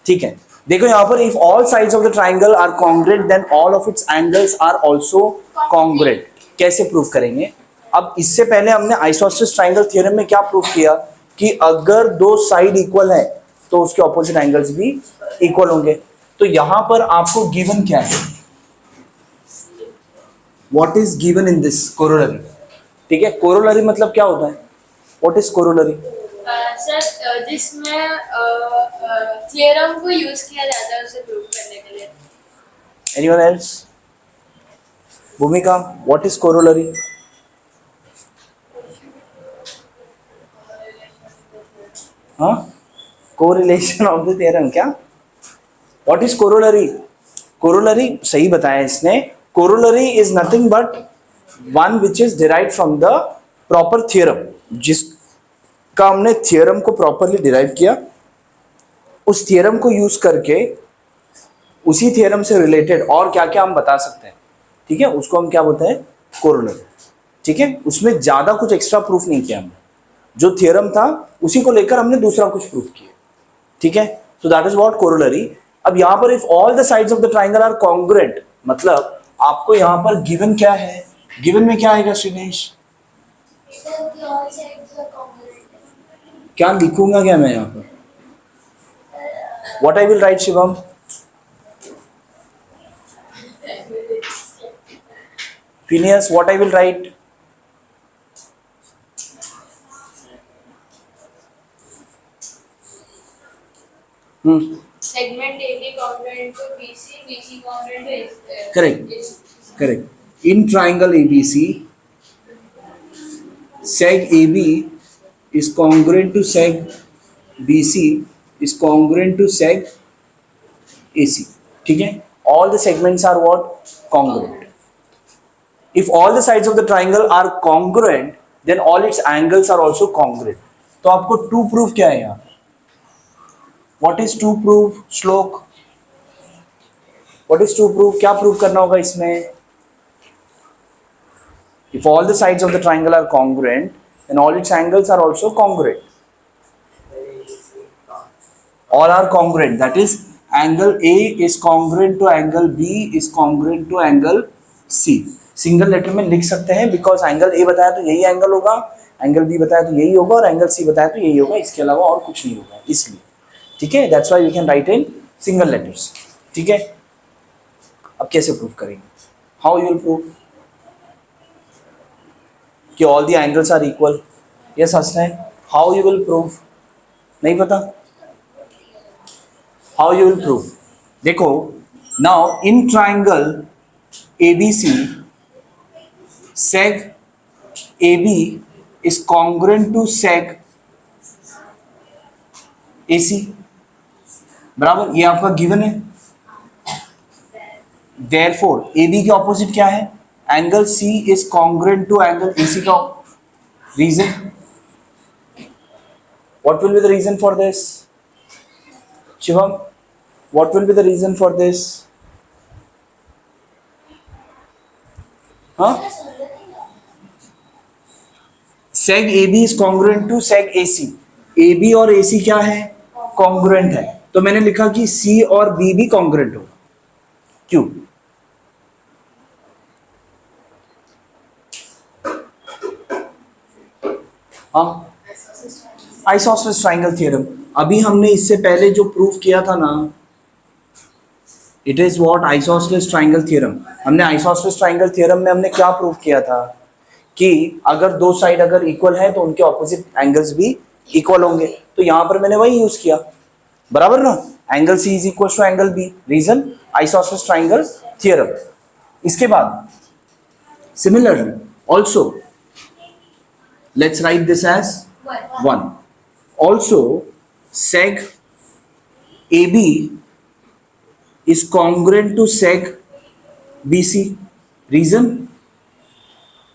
ठीक है, देखो यहाँ पर if all sides of the triangle are congruent then all of its angles are also congruent. कैसे प्रूव करेंगे? अब इससे पहले हमने आइसोसेलेस ट्राइंगल थ्योरम में क्या प्रूव किया कि अगर दो साइड इक्वल है तो उसके ऑपोजिट एंगल्स भी इक्वल होंगे। तो यहां पर आपको गिवन क्या है, what is given in this corollary? ठीक है, कोरोलरी मतलब क्या होता है? What is corollary? सर जिसमें थ्योरम को यूज किया जाता है उसे प्रूव करने के लिए। Anyone else? भूमिका, व्हाट इज कोरोलरी? हाँ, कोरिलेशन ऑफ द थ्योरम। क्या? What is corollary? कोरोलरी सही बताया इसने, corollary is nothing but one which is derived from the proper theorem. जिसका हमने थ्योरम को प्रॉपरली डिराइव किया, उस थ्योरम को यूज करके उसी थ्योरम से रिलेटेड और क्या क्या हम बता सकते हैं। ठीक है, उसको हम क्या बोलते हैं? कोरोलरी। ठीक है, उसमें ज्यादा कुछ एक्स्ट्रा प्रूफ नहीं किया हमने, जो थ्योरम था उसी को लेकर हमने दूसरा कुछ प्रूफ किया। ठीक है, so that is what corollary. अब यहां पर if all the sides of the triangle are congruent, मतलब आपको यहां पर गिवन क्या है? गिवन में क्या आएगा श्रीनेश? क्या लिखूंगा क्या मैं यहां पर? What I will write Shivam? Phineas, what I will write? Segment AB congruent to BC, BC congruent to AC. Correct. In triangle ABC, seg AB is congruent to seg BC is congruent to seg AC. ठीक है? All the segments are what? Congruent. If all the sides of the triangle are congruent, then all its angles are also congruent. तो आपको to proof क्या है यहाँ? What is to prove? श्लोक, what is to prove? क्या prove करना होगा इसमें? If all the sides of the triangle are congruent, then all its angles are also congruent. All are congruent. That is, angle A is congruent to angle B is congruent to angle C. Single letter में लिख सकते हैं, because angle A बताया तो यही angle होगा, angle B बताया तो यही होगा, और एंगल सी बताया तो यही होगा, इसके अलावा और कुछ नहीं होगा, इसलिए। ठीक है, that's why we can write in single letters. ठीक है, अब कैसे प्रूव करेंगे? हाउ यू विल प्रूव कि all the angles are equal? Yes हंसना है, हाउ यू विल प्रूव? नहीं पता? How you will prove? देखो, now in triangle ABC, seg AB is congruent to seg AC, बराबर? ये आपका गिवन है। Therefore AB के ऑपोजिट क्या है? Angle C is congruent to angle AC का reason? What will be the reason for this? Shivam, what will be the reason for this? हाँ, seg AB is congruent to seg AC. AB और AC क्या है? Congruent है, तो मैंने लिखा कि C और B भी कॉन्ग्रुएंट हो। क्यों? हाँ, आइसोसेलेस ट्राइंगल थ्योरम। अभी हमने इससे पहले जो प्रूफ किया था ना, it is what? Isosceles triangle theorem. हमने आइसोसेलेस ट्राइंगल थ्योरम में हमने क्या प्रूफ किया था कि अगर दो साइड अगर इक्वल है तो उनके ऑपोजिट एंगल्स भी इक्वल होंगे। तो यहां पर मैंने वही यूज किया, बराबर ना? Angle C is equal to angle B, reason isosceles triangle theorem. इसके बाद similarly also let's write this as 1, also seg AB is congruent to seg BC. Reason?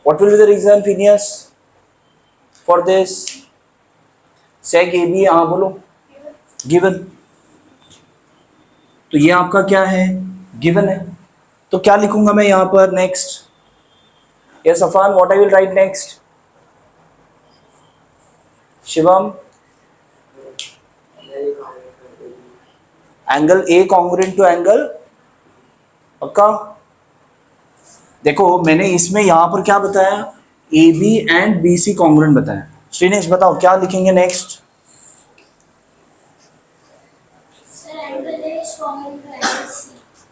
What will be the reason, Phineas, for this? Seg AB, हाँ बोलो, given। तो ये आपका क्या है? given है। तो क्या लिखूंगा मैं यहाँ पर next? Yes, Afan, what I will write next? Shivam? Angle A congruent to angle, पक्का? देखो मैंने इसमें यहां पर क्या बताया, A B and B C congruent बताया। श्रीनेश बताओ क्या लिखेंगे नेक्स्ट?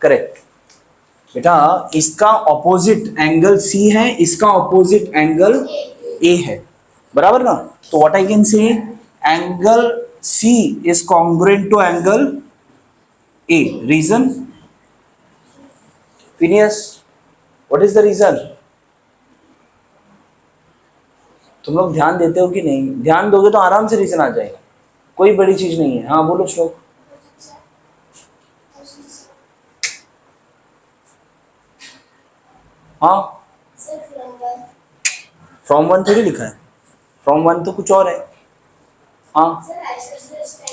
करेक्ट बेटा, इसका ऑपोजिट एंगल सी है, इसका ऑपोजिट एंगल ए है, बराबर ना? तो what I can say, angle C is congruent to angle A. Reason Phineas, what is the reason? तुम लोग ध्यान देते हो कि नहीं? ध्यान दोगे तो आराम से रीजन आ जाएगा, कोई बड़ी चीज नहीं है। हाँ बोलो श्लोक। हाँ फ्रॉम वन थोड़ी लिखा है, फ्रॉम वन तो कुछ और है। हाँ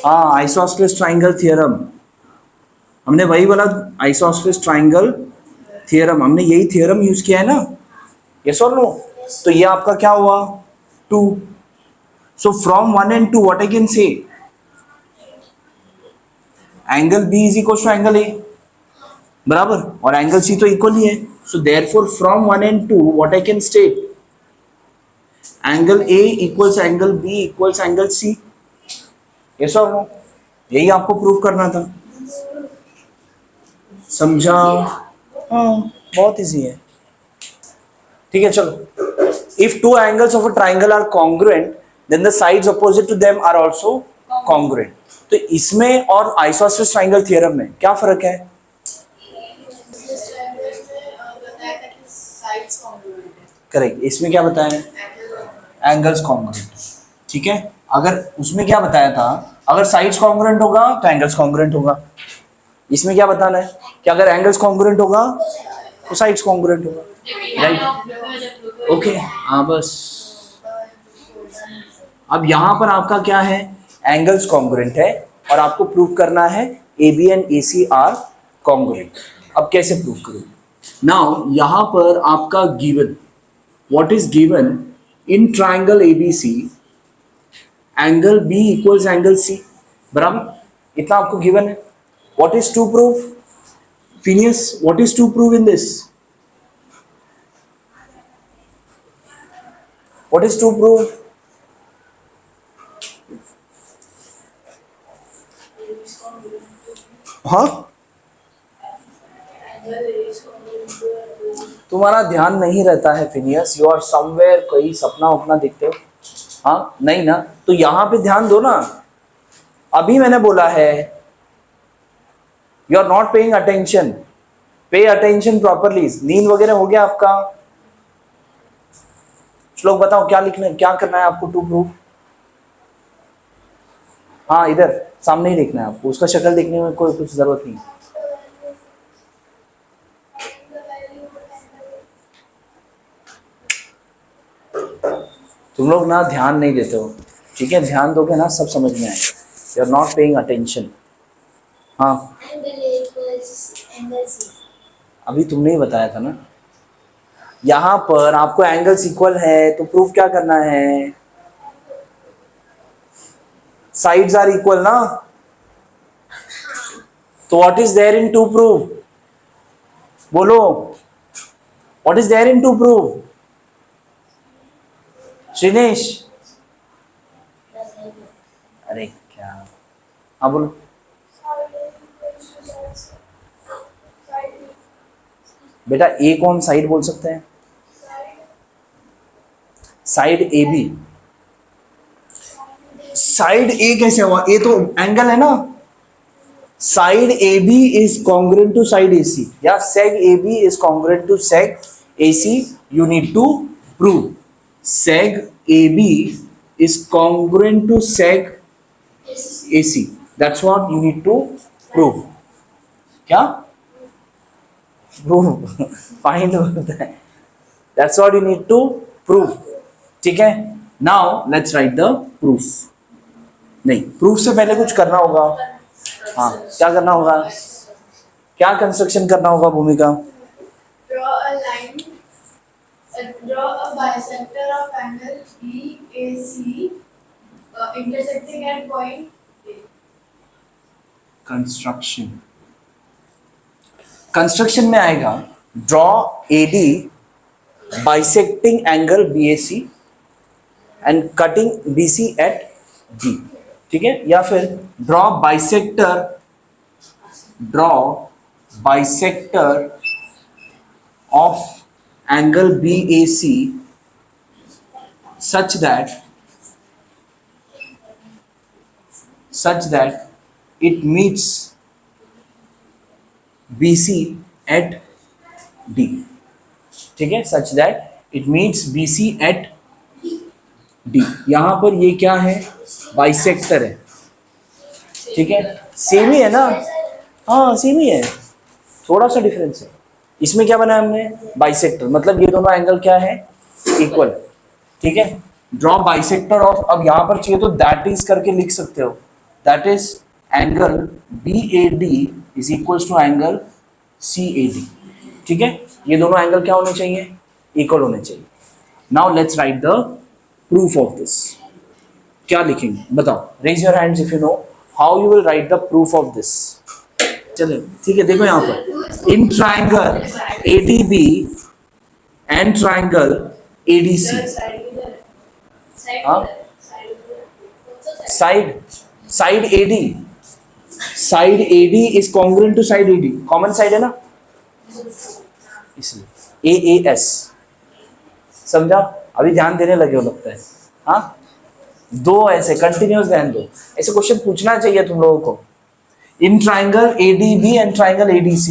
हाँ, आइसोसेलेस ट्राइंगल थ्योरम, हमने वही बोला, आइसोसेलेस ट्राइंगल थ्योरम, हमने यही थ्योरम यूज किया है ना, यस और नो? तो ये आपका क्या हुआ, 2। So from 1 and 2 what I can say, angle B is equal to angle A, बराबर, और एंगल सी तो इक्वल ही है। So therefore from 1 and 2 what I can state, angle A equals angle B equals angle C, yes और no? यही आपको prove करना था, समझा? हाँ बहुत इजी है, ठीक है चलो। If two angles of a triangle are congruent then the sides opposite to them are also congruent. तो इसमें और आइसोसेलेस ट्राइंगल थ्योरम में क्या फर्क है? करेक्ट, इसमें क्या बताया है, एंगल्स कॉन्ग्रुएंट, ठीक है। अगर उसमें क्या बताया था, अगर साइड्स कॉन्ग्रुएंट होगा तो एंगल्स कॉन्ग्रुएंट होगा। इसमें क्या बताना है कि अगर एंगल्स कॉन्ग्रुएंट होगा तो साइड्स कॉन्ग्रुएंट होगा, राइट? ओके हाँ बस। अब यहां पर आपका क्या है, एंगल्स कॉन्ग्रुएंट है और आपको प्रूव करना है A B and A C are congruent. अब कैसे प्रूव करोगे? नाउ यहां पर आपका given, what is given in triangle ABC, angle B equals angle C, बराबर, इतना आपको गिवन है। What is to prove? Phineas, what is to prove in this? What is to prove? हाँ तुम्हारा ध्यान नहीं रहता है फिनियस, यू आर समवेयर, कोई सपना उपना देखते हो, हाँ नहीं ना? तो यहां पे ध्यान दो ना, अभी मैंने बोला है, you are not paying attention, pay attention properly. नींद वगैरह हो गया आपका? श्लोक बताओ क्या लिखना है, क्या करना है आपको टू प्रूव? हाँ इधर सामने ही देखना है आपको, उसका शक्ल देखने में कोई कुछ जरूरत नहीं। तुम लोग ना ध्यान नहीं देते हो, ठीक है? ध्यान दोगे ना सब समझ में आएगा। You are not paying attention. हाँ अभी तुमने ही बताया था ना, यहां पर आपको एंगल्स इक्वल है तो प्रूफ क्या करना है, साइड्स आर इक्वल ना। तो what is there in to prove? बोलो what is there in to prove? Shrinesh, अरे क्या, हाँ बोलो। बेटा ए कौन साइड बोल सकते हैं? Side A B, side A कैसे हुआ? ए तो एंगल है ना, side A B is congruent to side A C, या seg A B is congruent to seg A C. You need to prove seg AB is congruent to seg AC. That's what you need to prove. क्या? Prove. Find होता है. That's what you need to prove. ठीक है? Now let's write the proof. नहीं, proof से पहले कुछ करना होगा। हाँ, क्या करना होगा? क्या कंस्ट्रक्शन करना होगा भूमिका? Draw a line. Draw a bisector of angle BAC intersecting at point A. Construction, construction में आएगा draw AD bisecting angle BAC and cutting BC at D, ठीक है, या फिर draw bisector of angle BAC such that it meets BC at D, ठीक है, such that it meets BC at D। यहां पर ये क्या है, बाइसेक्टर है, ठीक है, सेम ही है ना, हाँ सेम ही है, थोड़ा सा डिफरेंस है। इसमें क्या बना हमने, बाइसेक्टर, मतलब ये दोनों एंगल क्या है, इक्वल, ठीक है। ड्रॉ बाइसेक्टर ऑफ, अब यहां पर चाहिए तो दैट इज करके लिख सकते हो, that is angle BAD is equals to angle CAD, ठीक है। ये दोनों एंगल क्या होने चाहिए, इक्वल होने चाहिए। Now let's write the proof of this. क्या लिखेंगे बताओ, raise your hands if you know how you will write the proof of this. चलो ठीक है, देखो यहाँ पर in triangle ADB and triangle ADC, हाँ side AD is congruent to side AD, common side है ना, इसलिए AAS, समझा। अभी ध्यान देने लगे हो लगता है, हाँ दो ऐसे कंटिन्यूस ध्यान दो, ऐसे क्वेश्चन पूछना चाहिए तुम लोगों को। In triangle ADB and triangle ADC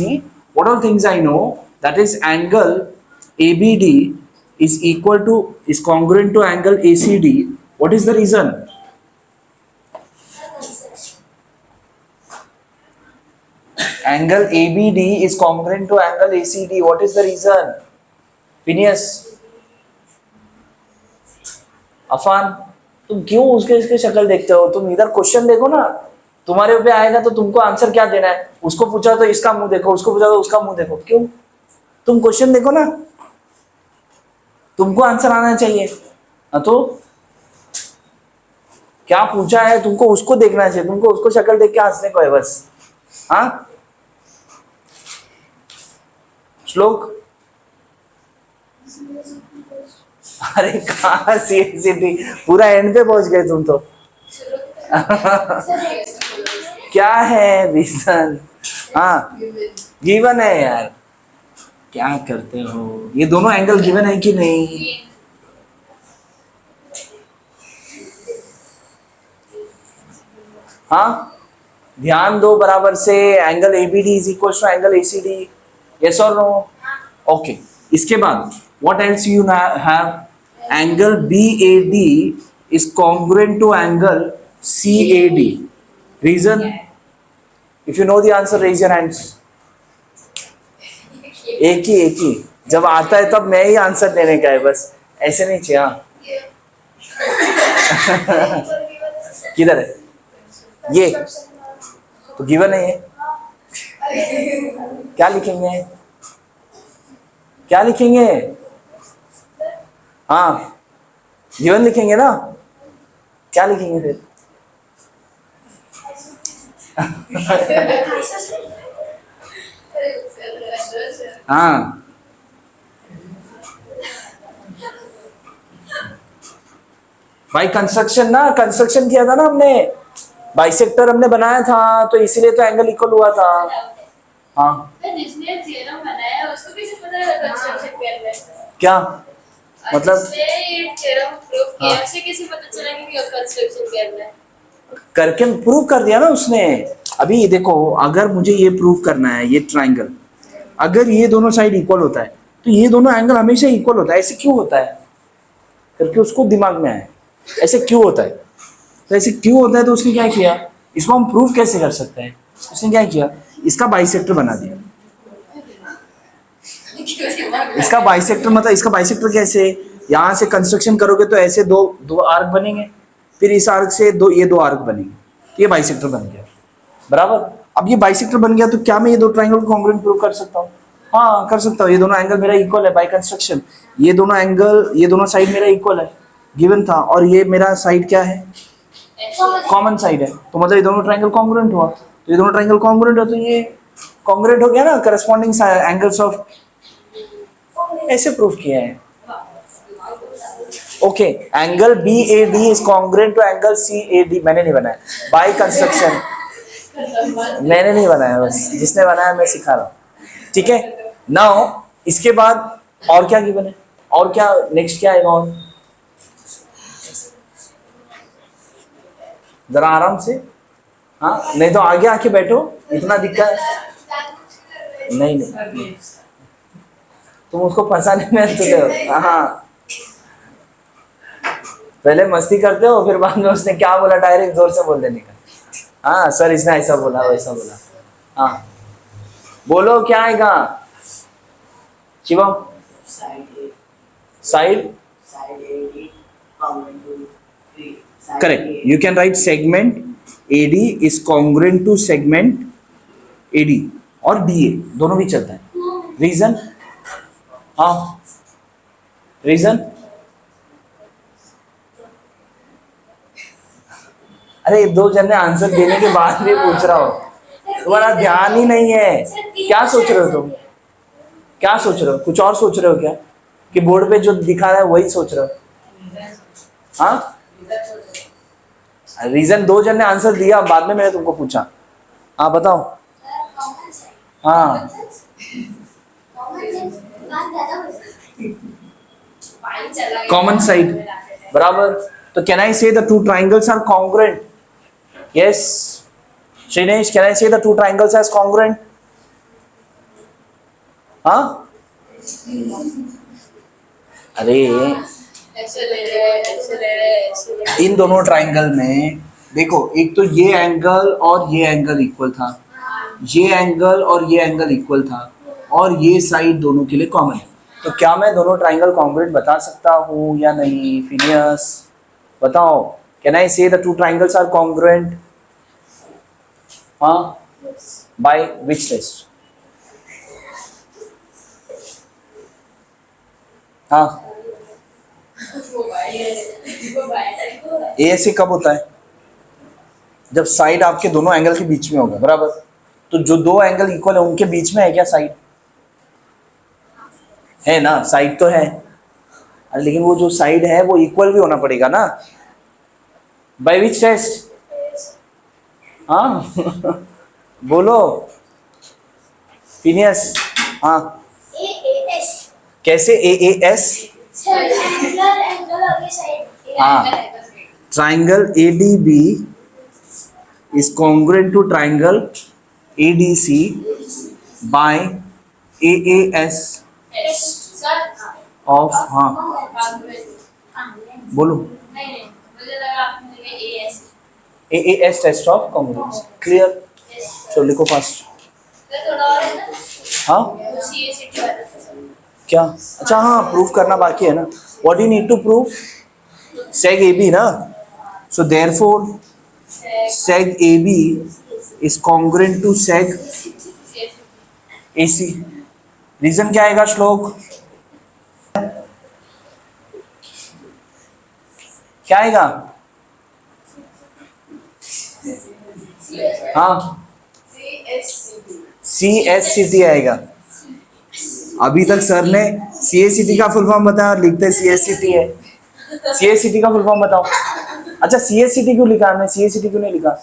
what are things I know, that is angle ABD is congruent to angle ACD. What is the reason? Angle ABD is congruent to angle ACD. What is the reason? Phineas, Afan, तुम क्यों उसके इसके शक्ल देखते हो, तुम इधर question देखो ना, तुम्हारे पे आएगा तो तुमको आंसर क्या देना है, उसको पूछा तो इसका मुंह देखो, उसको पूछा तो उसका मुंह देखो, क्यों, तुम क्वेश्चन देखो ना, तुमको आंसर आना चाहिए, तो क्या पूछा है तुमको उसको देखना चाहिए, तुमको उसको शक्ल देख के हंसने को है बस, हाँ। श्लोक, अरे कहाँ CSCT, पूरा एंड पे पहुंच गए तुम तो। क्या है रीजन, हाँ गिवन है यार, क्या करते हो, ये दोनों एंगल गिवन है कि नहीं, हाँ ध्यान दो बराबर से, angle ABD is equal to angle ACD, yes और नो, ओके। इसके बाद what else you have, angle BAD is congruent to angle CAD, reason, if you know the answer raise your hands. एक ही जब आता है तब मैं ही आंसर देने का है बस, ऐसे नहीं चाहिए, हाँ किधर है ये, तो गिवन है ये, क्या लिखेंगे, क्या लिखेंगे, हाँ गिवन लिखेंगे ना, क्या लिखेंगे फिर हाँ भाई कंस्ट्रक्शन किया था ना हमने, बाइसेक्टर हमने बनाया था, तो इसीलिए तो एंगल इक्वल हुआ था, हाँ। जिसने थ्योरम बनाया उसको कैसे पता है कंस्ट्रक्शन करना है, क्या मतलब, जिसने ये थ्योरम प्रूव किया उसे कैसे पता चला कि कंस्ट्रक्शन करना है, करके प्रूव कर दिया ना उसने। अभी देखो, अगर मुझे ये प्रूव करना है, ये ट्राइंगल अगर ये दोनों साइड इक्वल होता है तो ये दोनों एंगल हमेशा इक्वल होता है, ऐसे क्यों होता है करके उसको दिमाग में आया, ऐसे क्यों होता है, तो ऐसे क्यों होता है, तो उसने क्या किया, इसको हम प्रूव कैसे कर सकते हैं, उसने क्या किया, इसका बाइसेक्टर बना दिया, इसका बाइसेक्टर, मतलब इसका बाइसेक्टर कैसे, यहाँ से कंस्ट्रक्शन करोगे तो ऐसे दो आर्क बनेंगे, फिर इस आर्क से ये दो आर्क बनेंगे, तो ये बाइसेक्टर बन गया, बराबर। अब ये बाइसेक्टर बन गया तो क्या मैं ये दो ट्राइंगल को कॉन्ग्रुएंट प्रूव कर सकता हूँ, हाँ कर सकता हूँ, ये दोनों एंगल मेरा इक्वल है बाय कंस्ट्रक्शन, ये दोनों एंगल, ये दोनों साइड मेरा इक्वल है, गिवन था, और ये मेरा साइड क्या है, कॉमन साइड है, तो मतलब ये दोनों ट्राइंगल कॉन्ग्रुएंट हुआ, तो ये दोनों ट्राइंगल कॉन्ग्रुएंट हो, तो ये कॉन्ग्रुएंट हो गया ना, करस्पॉन्डिंग एंगल्स ऑफ, ऐसे प्रूफ किया है। Okay, angle BAD is congruent to angle CAD, मैंने नहीं बनाया, बाय कंस्ट्रक्शन मैंने नहीं बनाया, बस जिसने बनाया मैं सिखा रहा हूँ, ठीक है। नाउ इसके बाद और क्या गिवन है, और क्या नेक्स्ट क्या आएगा, और जरा आराम से, हाँ नहीं तो आगे आके बैठो, इतना दिक्कत नहीं, नहीं तुम उसको फंसाने में तुले हो, हाँ पहले मस्ती करते हो, फिर बाद में उसने क्या बोला डायरेक्ट जोर से बोल देने का, हाँ सर इसने ऐसा बोला वैसा बोला, हाँ बोलो क्या आएगा Shivam, side, correct, you can write segment AD is congruent to segment AD, और DA दोनों भी चलता है, रीजन, हाँ रीजन, अरे दो जने आंसर देने के बाद भी पूछ रहा हो, तुम्हारा ध्यान ही नहीं है, क्या सोच रहे हो तुम, क्या सोच रहे हो, कुछ और सोच रहे हो क्या, कि बोर्ड पे जो दिखा रहा है वही सोच रहे हो, हाँ रीजन दो जन ने आंसर दिया, बाद में मैंने तुमको पूछा, हाँ बताओ, हाँ कॉमन साइड, बराबर, तो can I say the two triangles are congruent, yes Shrinesh, can I say the two triangles are congruent, हाँ अरे इन दोनों ट्राइंगल में देखो, एक तो ये एंगल और ये एंगल इक्वल था, ये एंगल और ये एंगल इक्वल था, और ये साइड दोनों के लिए कॉमन है, तो क्या मैं दोनों ट्राइंगल कॉन्ग्रुएंट बता सकता हूँ या नहीं, फिनियस बताओ, can I say the two triangles are congruent, हाँ बाय विच टेस्ट, हाँ ऐसे कब होता है, जब साइड आपके दोनों एंगल के बीच में होगा, बराबर, तो जो दो एंगल इक्वल है उनके बीच में है क्या साइड, है ना, साइड तो है, लेकिन वो जो साइड है वो इक्वल भी होना पड़ेगा ना, बाय विच टेस्ट, हाँ बोलो फिनियस, हाँ कैसे AAS, हाँ triangle ADB is congruent to triangle ADC by AAS of, हाँ बोलो, AAS test of congruence, clear, चलो लिखो फास्ट, हाँ क्या, अच्छा हाँ प्रूफ करना बाकी है ना, what you need to prove, seg AB ना, so therefore seg AB is congruent to seg AC, reason क्या आएगा श्लोक, क्या आएगा, हाँ CSCT आएगा, अभी तक सर ने CSCT का फुल फॉर्म बताया और लिखते CSCT है, CSCT का फुल फॉर्म बताओ, अच्छा CSCT क्यों लिखा हमने, CSCT क्यों नहीं लिखा,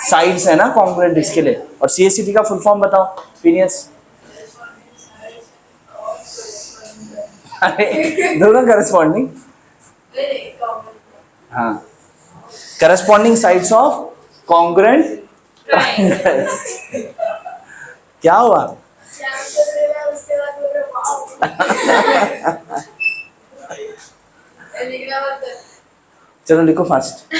साइड्स है ना कॉन्ग्रुएंट इसके लिए, और CSCT का फुल फॉर्म बताओ फिनियस, अरे दोनों करस्पॉन्डिंग, हाँ corresponding sides of congruent triangles, क्या हुआ चलो लिखो फास्ट,